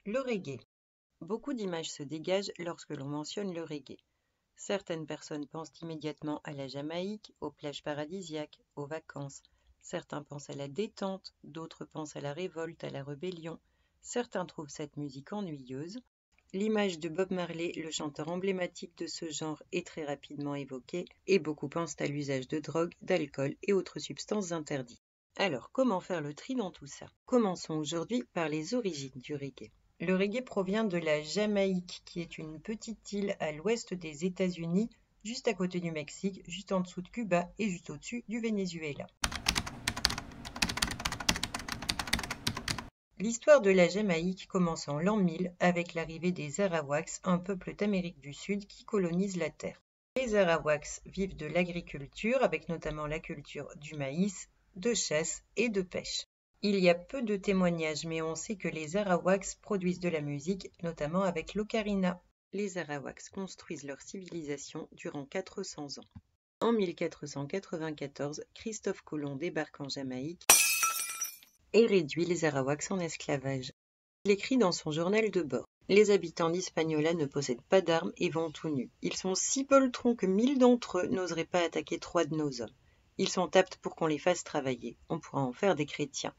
Le reggae. Beaucoup d'images se dégagent lorsque l'on mentionne le reggae. Certaines personnes pensent immédiatement à la Jamaïque, aux plages paradisiaques, aux vacances. Certains pensent à la détente, d'autres pensent à la révolte, à la rébellion. Certains trouvent cette musique ennuyeuse. L'image de Bob Marley, le chanteur emblématique de ce genre, est très rapidement évoquée et beaucoup pensent à l'usage de drogue, d'alcool et autres substances interdites. Alors, comment faire le tri dans tout ça? Commençons aujourd'hui par les origines du reggae. Le reggae provient de la Jamaïque, qui est une petite île à l'ouest des États-Unis, juste à côté du Mexique, juste en dessous de Cuba et juste au-dessus du Venezuela. L'histoire de la Jamaïque commence en l'an 1000 avec l'arrivée des Arawaks, un peuple d'Amérique du Sud qui colonise la terre. Les Arawaks vivent de l'agriculture, avec notamment la culture du maïs, de chasse et de pêche. Il y a peu de témoignages, mais on sait que les Arawaks produisent de la musique, notamment avec l'ocarina. Les Arawaks construisent leur civilisation durant 400 ans. En 1494, Christophe Colomb débarque en Jamaïque et réduit les Arawaks en esclavage. Il écrit dans son journal de bord: les habitants d'Hispaniola ne possèdent pas d'armes et vont tout nus. Ils sont si poltrons que 1000 d'entre eux n'oseraient pas attaquer 3 de nos hommes. Ils sont aptes pour qu'on les fasse travailler. On pourra en faire des chrétiens.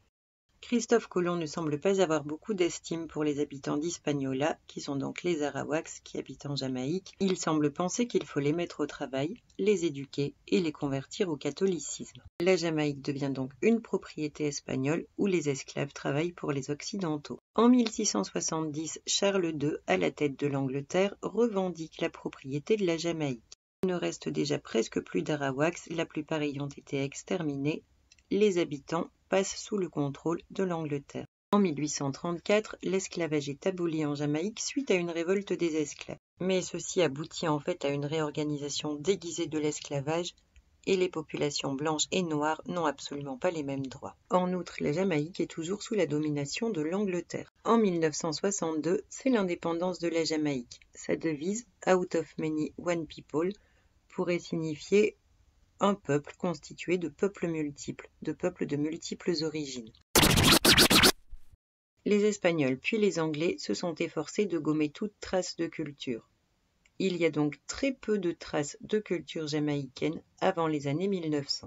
Christophe Colomb ne semble pas avoir beaucoup d'estime pour les habitants d'Hispaniola, qui sont donc les Arawaks qui habitent en Jamaïque. Il semble penser qu'il faut les mettre au travail, les éduquer et les convertir au catholicisme. La Jamaïque devient donc une propriété espagnole où les esclaves travaillent pour les Occidentaux. En 1670, Charles II, à la tête de l'Angleterre, revendique la propriété de la Jamaïque. Il ne reste déjà presque plus d'Arawaks, la plupart ayant été exterminés. Les habitants passent sous le contrôle de l'Angleterre. En 1834, l'esclavage est aboli en Jamaïque suite à une révolte des esclaves. Mais ceci aboutit en fait à une réorganisation déguisée de l'esclavage et les populations blanches et noires n'ont absolument pas les mêmes droits. En outre, la Jamaïque est toujours sous la domination de l'Angleterre. En 1962, c'est l'indépendance de la Jamaïque. Sa devise, Out of Many, One People, pourrait signifier un peuple constitué de peuples multiples, de peuples de multiples origines. Les Espagnols puis les Anglais se sont efforcés de gommer toute trace de culture. Il y a donc très peu de traces de culture jamaïcaine avant les années 1900.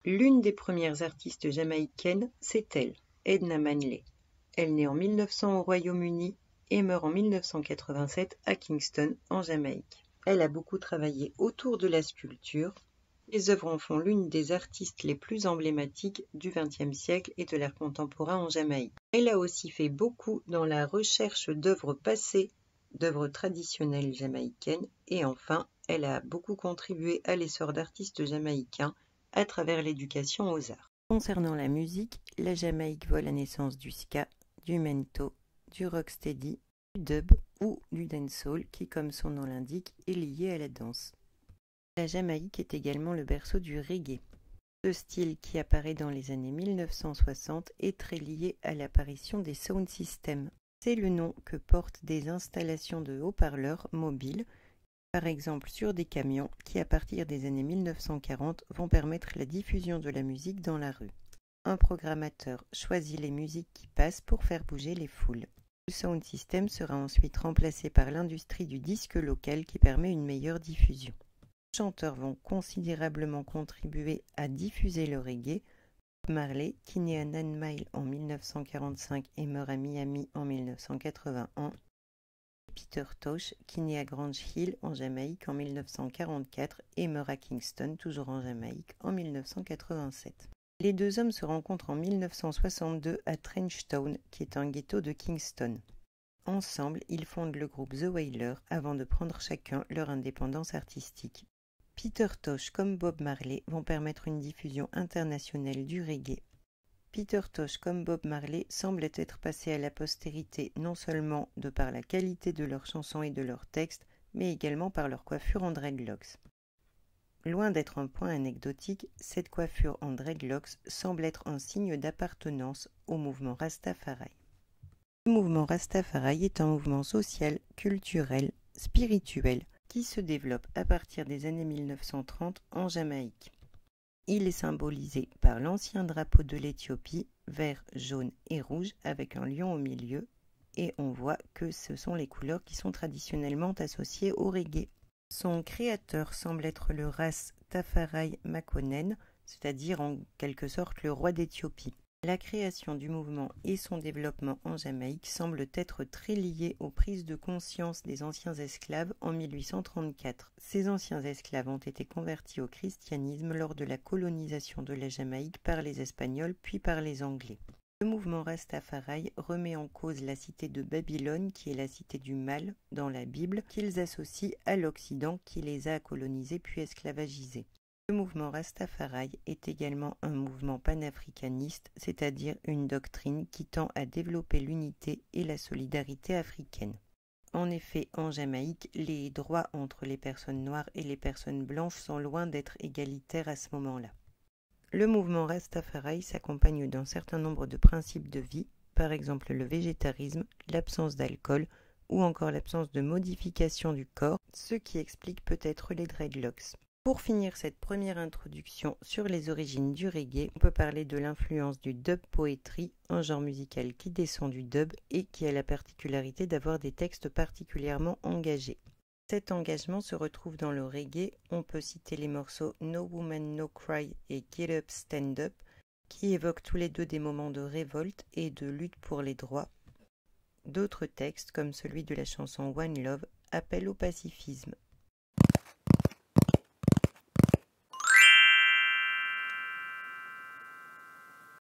L'une des premières artistes jamaïcaines, c'est elle, Edna Manley. Elle naît en 1900 au Royaume-Uni et meurt en 1987 à Kingston, en Jamaïque. Elle a beaucoup travaillé autour de la sculpture. Les œuvres en font l'une des artistes les plus emblématiques du XXe siècle et de l'art contemporain en Jamaïque. Elle a aussi fait beaucoup dans la recherche d'œuvres passées, d'œuvres traditionnelles jamaïcaines, et enfin, elle a beaucoup contribué à l'essor d'artistes jamaïcains à travers l'éducation aux arts. Concernant la musique, la Jamaïque voit la naissance du ska, du mento, du rocksteady, du dub ou du dancehall qui, comme son nom l'indique, est lié à la danse. La Jamaïque est également le berceau du reggae. Ce style, qui apparaît dans les années 1960, est très lié à l'apparition des sound systems. C'est le nom que portent des installations de haut-parleurs mobiles, par exemple sur des camions, qui à partir des années 1940 vont permettre la diffusion de la musique dans la rue. Un programmateur choisit les musiques qui passent pour faire bouger les foules. Le sound system sera ensuite remplacé par l'industrie du disque local qui permet une meilleure diffusion. Les chanteurs vont considérablement contribuer à diffuser le reggae. Bob Marley, qui naît à 9 Mile en 1945 et meurt à Miami en 1981, Peter Tosh, qui naît à Grange Hill en Jamaïque en 1944 et meurt à Kingston, toujours en Jamaïque, en 1987. Les deux hommes se rencontrent en 1962 à Trenchtown, qui est un ghetto de Kingston. Ensemble, ils fondent le groupe The Wailers avant de prendre chacun leur indépendance artistique. Peter Tosh comme Bob Marley vont permettre une diffusion internationale du reggae. Peter Tosh comme Bob Marley semblent être passés à la postérité non seulement de par la qualité de leurs chansons et de leurs textes, mais également par leur coiffure en dreadlocks. Loin d'être un point anecdotique, cette coiffure en dreadlocks semble être un signe d'appartenance au mouvement Rastafari. Le mouvement Rastafari est un mouvement social, culturel, spirituel, qui se développe à partir des années 1930 en Jamaïque. Il est symbolisé par l'ancien drapeau de l'Éthiopie, vert, jaune et rouge avec un lion au milieu, et on voit que ce sont les couleurs qui sont traditionnellement associées au reggae. Son créateur semble être le ras Tafari Makonnen, c'est-à-dire en quelque sorte le roi d'Éthiopie. La création du mouvement et son développement en Jamaïque semblent être très liés aux prises de conscience des anciens esclaves en 1834. Ces anciens esclaves ont été convertis au christianisme lors de la colonisation de la Jamaïque par les Espagnols puis par les Anglais. Le mouvement Rastafari remet en cause la cité de Babylone, qui est la cité du mal dans la Bible, qu'ils associent à l'Occident qui les a colonisés puis esclavagisés. Le mouvement Rastafari est également un mouvement panafricaniste, c'est-à-dire une doctrine qui tend à développer l'unité et la solidarité africaine. En effet, en Jamaïque, les droits entre les personnes noires et les personnes blanches sont loin d'être égalitaires à ce moment-là. Le mouvement Rastafari s'accompagne d'un certain nombre de principes de vie, par exemple le végétarisme, l'absence d'alcool ou encore l'absence de modification du corps, ce qui explique peut-être les dreadlocks. Pour finir cette première introduction sur les origines du reggae, on peut parler de l'influence du dub poetry, un genre musical qui descend du dub et qui a la particularité d'avoir des textes particulièrement engagés. Cet engagement se retrouve dans le reggae, on peut citer les morceaux No Woman No Cry et Get Up Stand Up, qui évoquent tous les deux des moments de révolte et de lutte pour les droits. D'autres textes, comme celui de la chanson One Love, appellent au pacifisme.